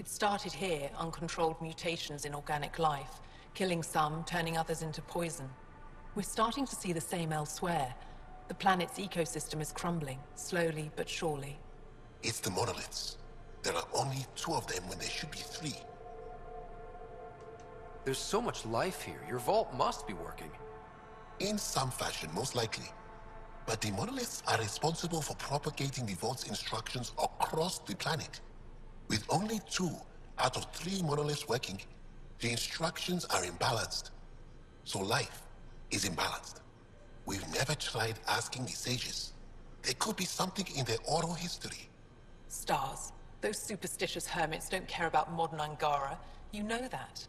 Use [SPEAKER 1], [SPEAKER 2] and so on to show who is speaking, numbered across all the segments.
[SPEAKER 1] It started here, uncontrolled mutations in organic life, killing some, turning others into poison. We're starting to see the same elsewhere. The planet's ecosystem is crumbling, slowly but surely.
[SPEAKER 2] It's the monoliths. There are only 2 of them when there should be 3.
[SPEAKER 3] There's so much life here. Your vault must be working.
[SPEAKER 2] In some fashion, most likely. But the monoliths are responsible for propagating the vault's instructions across the planet. With only 2 out of 3 monoliths working, the instructions are imbalanced. So life is imbalanced. We've never tried asking the sages. There could be something in their oral history.
[SPEAKER 1] Stars. Those superstitious hermits don't care about modern Angara. You know that.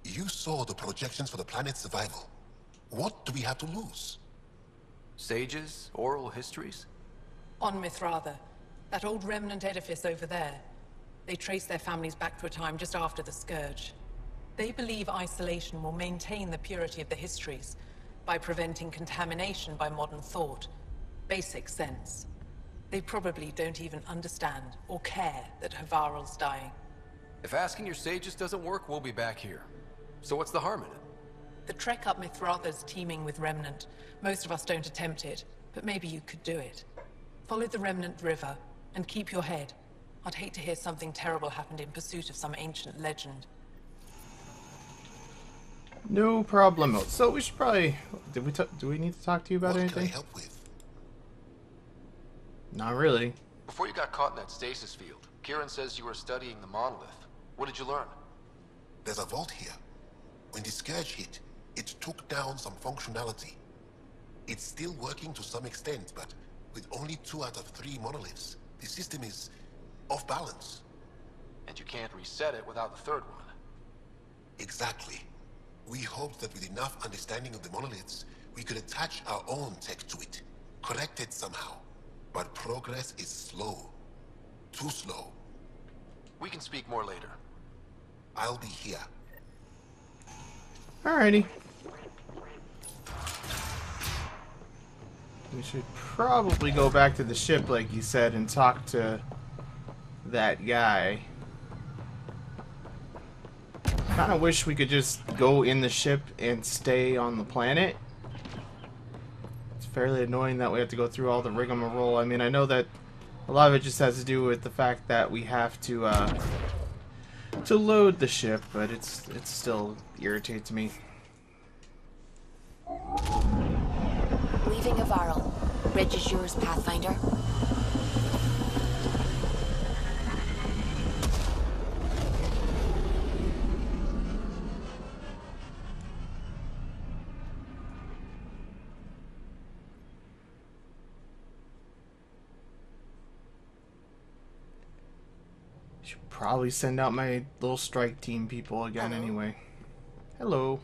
[SPEAKER 2] You saw the projections for the planet's survival. What do we have to lose?
[SPEAKER 3] Sages? Oral histories?
[SPEAKER 1] On Mithratha, that old remnant edifice over there. They trace their families back to a time just after the Scourge. They believe isolation will maintain the purity of the histories by preventing contamination by modern thought. Basic sense. They probably don't even understand or care that Havarl's dying.
[SPEAKER 3] If asking your sages doesn't work, we'll be back here. So what's the harm in it?
[SPEAKER 1] The trek up Mithratha's teeming with Remnant. Most of us don't attempt it, but maybe you could do it. Follow the Remnant River, and keep your head. I'd hate to hear something terrible happened in pursuit of some ancient legend.
[SPEAKER 4] No problem. So we should probably... Do we need to talk to you about
[SPEAKER 2] What
[SPEAKER 4] anything?
[SPEAKER 2] can I help with?
[SPEAKER 4] Not really.
[SPEAKER 3] Before you got caught in that stasis field, Kieran says you were studying the monolith. What did you learn?
[SPEAKER 2] There's a vault here. When the Scourge hit, it took down some functionality. It's still working to some extent, but with only 2 out of 3 monoliths, the system is off balance.
[SPEAKER 3] And you can't reset it without the 3rd one.
[SPEAKER 2] Exactly. We hoped that with enough understanding of the monoliths, we could attach our own tech to it, correct it somehow. But progress is slow. Too slow.
[SPEAKER 3] We can speak more later.
[SPEAKER 2] I'll be here.
[SPEAKER 4] Alrighty. We should probably go back to the ship, like you said, and talk to that guy. Kind of wish we could just go in the ship and stay on the planet. It's fairly annoying that we have to go through all the rigmarole. I mean, I know that a lot of it just has to do with the fact that we have to load the ship, but it still irritates me.
[SPEAKER 5] Leaving Havarl. Bridge is yours, Pathfinder.
[SPEAKER 4] Should probably send out my little strike team people again anyway. Hello.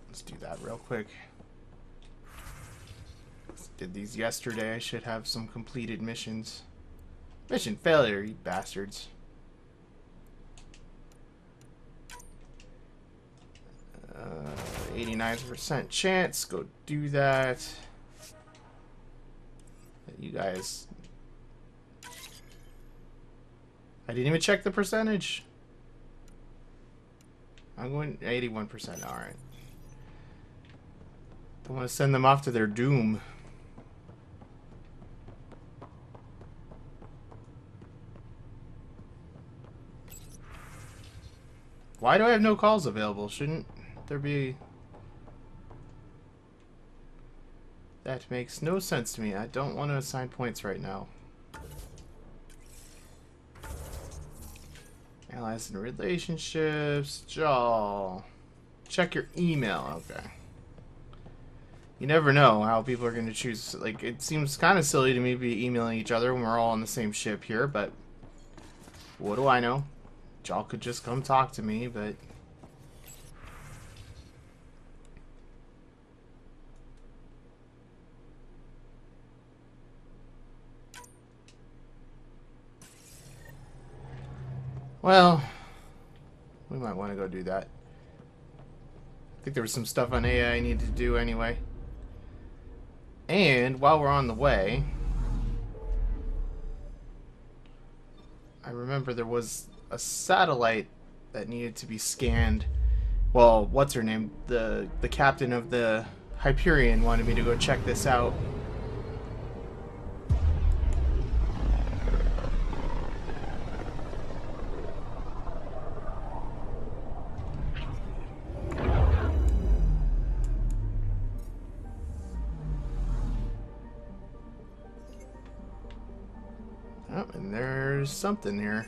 [SPEAKER 4] Let's do that real quick. Did these yesterday. I should have some completed missions. Mission failure, you bastards. 89% chance. Go do that. You guys. I didn't even check the percentage. I'm going 81%. Alright. Don't want to send them off to their doom. Why do I have no calls available? Shouldn't there be... That makes no sense to me. I don't want to assign points right now. Allies and relationships. Jaw. Check your email. Okay. You never know how people are going to choose. Like, it seems kind of silly to me to be emailing each other when we're all on the same ship here, but what do I know? Y'all could just come talk to me, but... Well, we might want to go do that. I think there was some stuff on AI I needed to do anyway. And while we're on the way, I remember there was a satellite that needed to be scanned. Well, what's her name? The captain of the Hyperion wanted me to go check this out. Oh, and there's something here.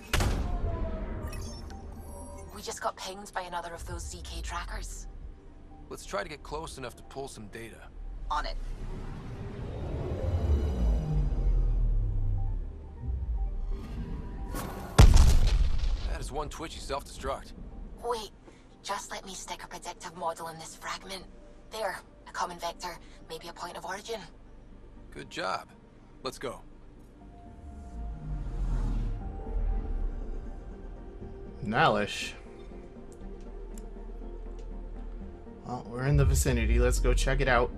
[SPEAKER 5] We just got pinged by another of those ZK trackers.
[SPEAKER 3] Let's try to get close enough to pull some data.
[SPEAKER 5] On it.
[SPEAKER 3] That is one twitchy self-destruct.
[SPEAKER 5] Wait, just let me stick a predictive model in this fragment. There, a common vector, maybe a point of origin.
[SPEAKER 3] Good job. Let's go.
[SPEAKER 4] Nalish. Well, we're in the vicinity. Let's go check it out.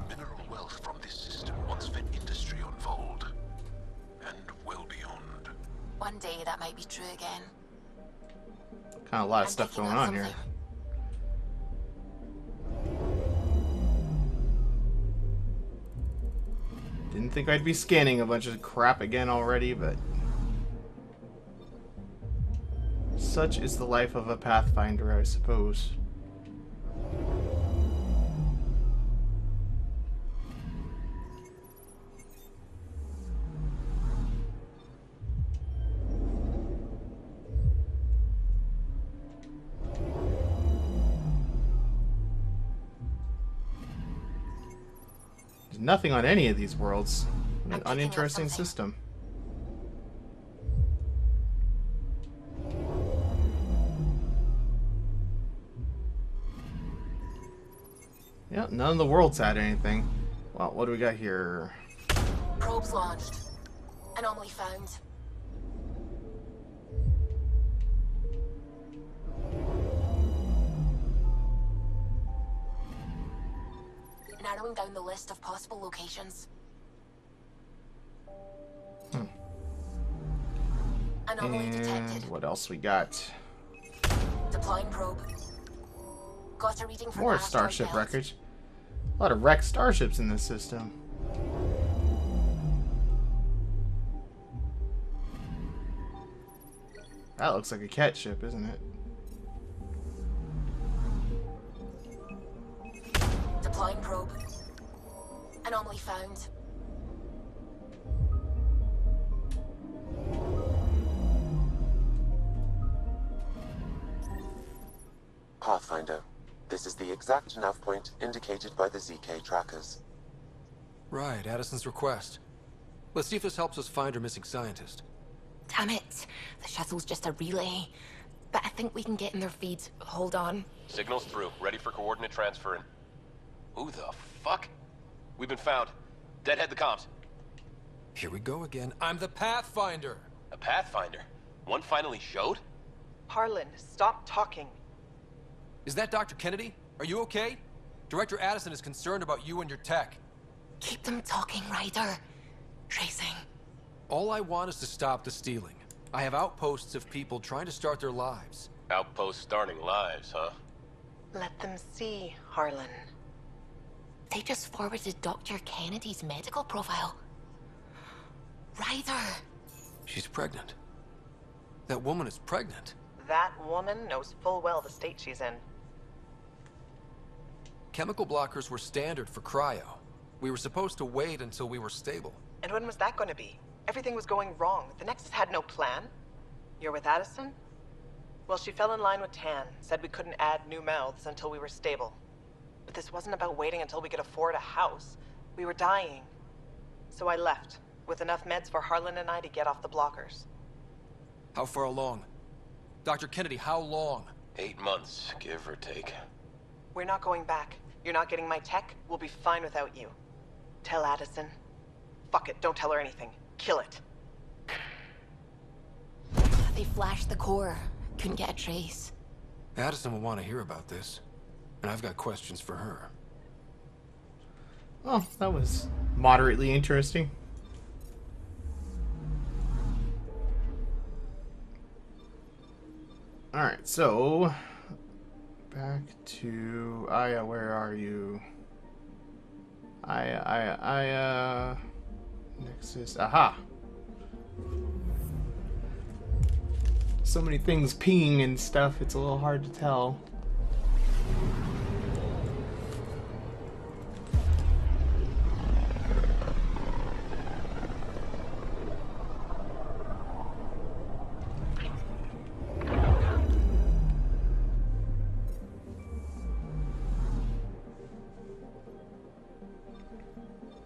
[SPEAKER 2] Mineral wealth from this system once fed industry on Vold, and well beyond.
[SPEAKER 5] One day that might be true again.
[SPEAKER 4] Kind of a lot of
[SPEAKER 5] I'm
[SPEAKER 4] stuff
[SPEAKER 5] picking
[SPEAKER 4] going
[SPEAKER 5] up
[SPEAKER 4] on here.
[SPEAKER 5] something.
[SPEAKER 4] Didn't think I'd be scanning a bunch of crap again already, but such is the life of a Pathfinder, I suppose. There's nothing on any of these worlds. What an
[SPEAKER 5] I'm picking up
[SPEAKER 4] uninteresting
[SPEAKER 5] something.
[SPEAKER 4] system. Yeah, none of the worlds had anything. Well, what do we got here?
[SPEAKER 5] Probes launched. Anomaly found. Narrowing down the list of possible locations. Anomaly detected.
[SPEAKER 4] And what else we got?
[SPEAKER 5] Deploying probe. Got a reading from
[SPEAKER 4] More
[SPEAKER 5] the asteroid
[SPEAKER 4] starship
[SPEAKER 5] belt.
[SPEAKER 4] wreckage. A lot of wrecked starships in this system. That looks like a cat ship, isn't it?
[SPEAKER 5] Deploying probe. Anomaly found.
[SPEAKER 6] Pathfinder, this is the exact nav point indicated by the ZK trackers.
[SPEAKER 3] Right, Addison's request. Let's see if this helps us find her missing scientist.
[SPEAKER 5] Damn it. The shuttle's just a relay. But I think we can get in their feed. Hold on.
[SPEAKER 7] Signal's through. Ready for coordinate transfer. Who the fuck? We've been found. Deadhead the comms.
[SPEAKER 3] Here we go again. I'm the Pathfinder!
[SPEAKER 7] A Pathfinder? One finally showed?
[SPEAKER 8] Harlan, stop talking.
[SPEAKER 3] Is that Dr. Kennedy? Are you okay? Director Addison is concerned about you and your tech.
[SPEAKER 5] Keep them talking, Ryder. Tracing.
[SPEAKER 3] All I want is to stop the stealing. I have outposts of people trying to start their lives.
[SPEAKER 7] Outpost starting lives, huh?
[SPEAKER 8] Let them see, Harlan.
[SPEAKER 5] They just forwarded Dr. Kennedy's medical profile. Ryder.
[SPEAKER 3] She's pregnant. That woman is pregnant.
[SPEAKER 8] That woman knows full well the state she's in.
[SPEAKER 3] Chemical blockers were standard for cryo. We were supposed to wait until we were stable.
[SPEAKER 8] And when was that going to be? Everything was going wrong. The Nexus had no plan. You're with Addison? Well, she fell in line with Tan, said we couldn't add new mouths until we were stable. But this wasn't about waiting until we could afford a house. We were dying. So I left, with enough meds for Harlan and I to get off the blockers.
[SPEAKER 3] How far along? Dr. Kennedy, how long?
[SPEAKER 7] 8 months, give or take.
[SPEAKER 8] We're not going back. You're not getting my tech. We'll be fine without you. Tell Addison. fuck it, don't tell her anything. Kill it.
[SPEAKER 5] They flashed the core. Couldn't get a trace.
[SPEAKER 3] Addison will want to hear about this, and I've got questions for her.
[SPEAKER 4] Oh, that was moderately interesting. Alright, so back to Aya. Where are you? Aya. Nexus. Aha! So many things pinging and stuff, it's a little hard to tell.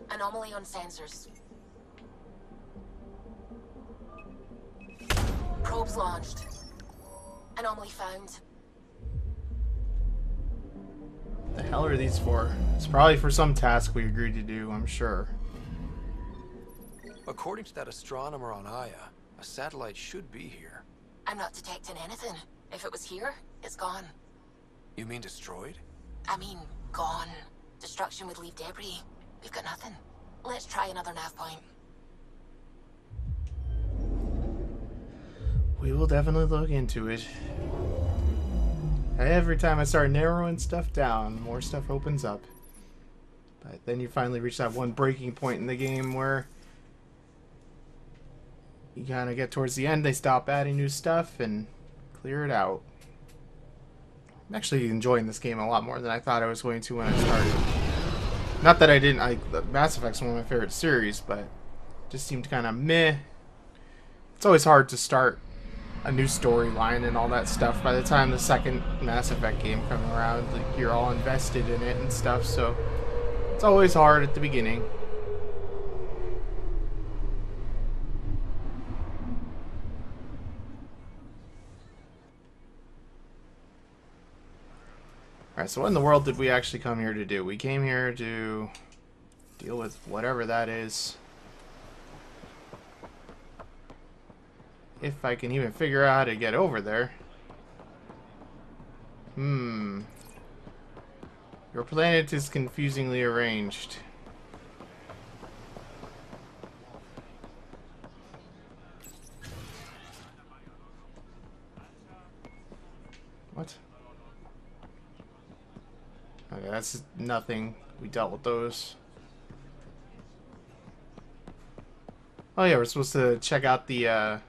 [SPEAKER 5] Anomaly on sensors. Probes launched. Anomaly found.
[SPEAKER 4] The hell are these for? It's probably for some task we agreed to do, I'm sure.
[SPEAKER 3] According to that astronomer on Aya, a satellite should be here.
[SPEAKER 5] I'm not detecting anything. If it was here, it's gone.
[SPEAKER 3] You mean destroyed?
[SPEAKER 5] I mean, gone. Destruction would leave debris. We've got nothing. Let's try another nav point.
[SPEAKER 4] We will definitely look into it. Every time I start narrowing stuff down, more stuff opens up. But then you finally reach that one breaking point in the game where you kind of get towards the end, they stop adding new stuff and clear it out. I'm actually enjoying this game a lot more than I thought I was going to when I started. Not that I didn't, Mass Effect's one of my favorite series, but it just seemed kind of meh. It's always hard to start a new storyline and all that stuff. By the time the second Mass Effect game comes around, like, you're all invested in it and stuff, so it's always hard at the beginning. Alright, so what in the world did we actually come here to do? We came here to deal with whatever that is. If I can even figure out how to get over there. Your planet is confusingly arranged. What? Okay, that's nothing. We dealt with those. Oh yeah, we're supposed to check out the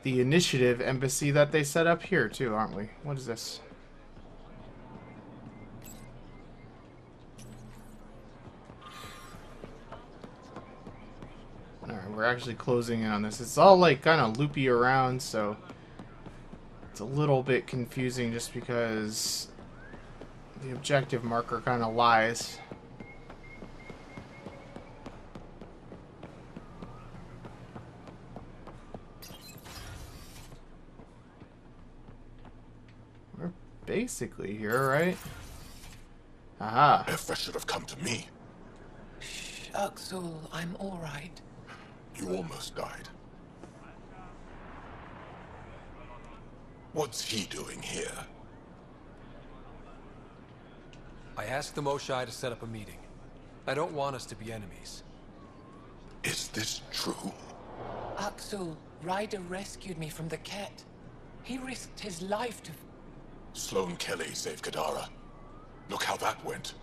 [SPEAKER 4] initiative embassy that they set up here too, aren't we? What is this? Alright, we're actually closing in on this. It's all like kind of loopy around, so it's a little bit confusing just because the objective marker kind of lies. We're basically here, right? Aha.
[SPEAKER 2] If should have come to me.
[SPEAKER 1] Shh, Akksul, I'm all right.
[SPEAKER 2] You almost died. What's he doing here?
[SPEAKER 3] I asked the Moshai to set up a meeting. I don't want us to be enemies.
[SPEAKER 2] Is this true?
[SPEAKER 1] Akksul, Ryder rescued me from the Ket. He risked his life to...
[SPEAKER 2] Sloan Kelly saved Kadara. Look how that went.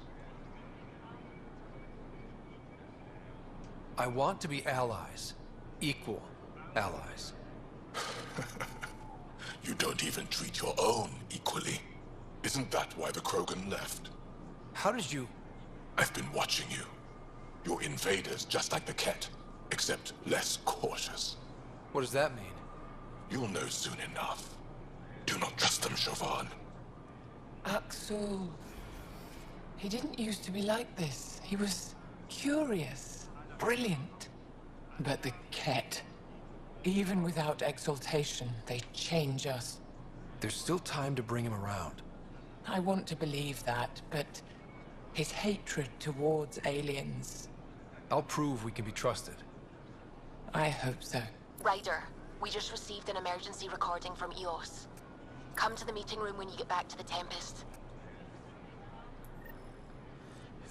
[SPEAKER 3] I want to be allies. Equal allies.
[SPEAKER 2] You don't even treat your own equally. Isn't that why the Krogan left?
[SPEAKER 3] How did you...
[SPEAKER 2] I've been watching you. You're invaders just like the Ket, except less cautious.
[SPEAKER 3] What does that mean?
[SPEAKER 2] You'll know soon enough. Do not trust them, Chauvin.
[SPEAKER 1] Akksul... He didn't used to be like this. He was curious, brilliant. But the Ket, even without exaltation, they change us.
[SPEAKER 3] There's still time to bring him around.
[SPEAKER 1] I want to believe that, but his hatred towards aliens...
[SPEAKER 3] I'll prove we can be trusted.
[SPEAKER 1] I hope so.
[SPEAKER 5] Ryder, we just received an emergency recording from EOS. Come to the meeting room when you get back to the Tempest.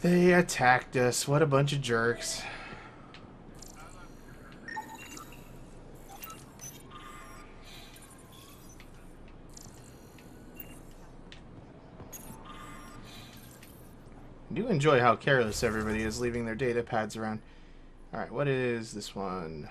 [SPEAKER 4] They attacked us. What a bunch of jerks. I do enjoy how careless everybody is, leaving their data pads around. Alright, what is this one?